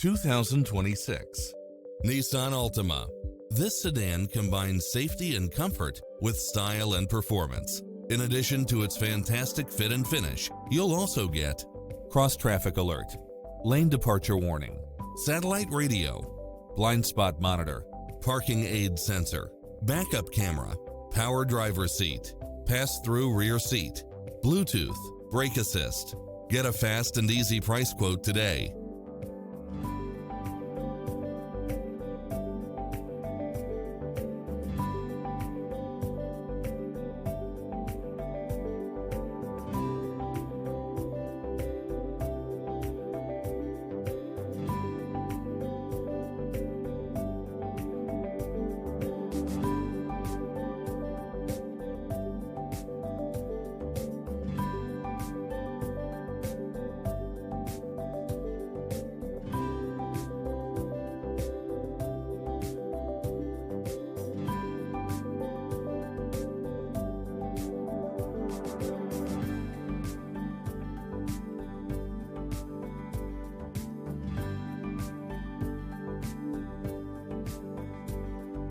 2026 Nissan Altima. This sedan combines safety and comfort with style and performance. In addition to its fantastic fit and finish, you'll also get cross-traffic alert, lane departure warning, satellite radio, blind spot monitor, parking aid sensor, backup camera, power driver seat, pass-through rear seat, Bluetooth, brake assist. Get a fast and easy price quote today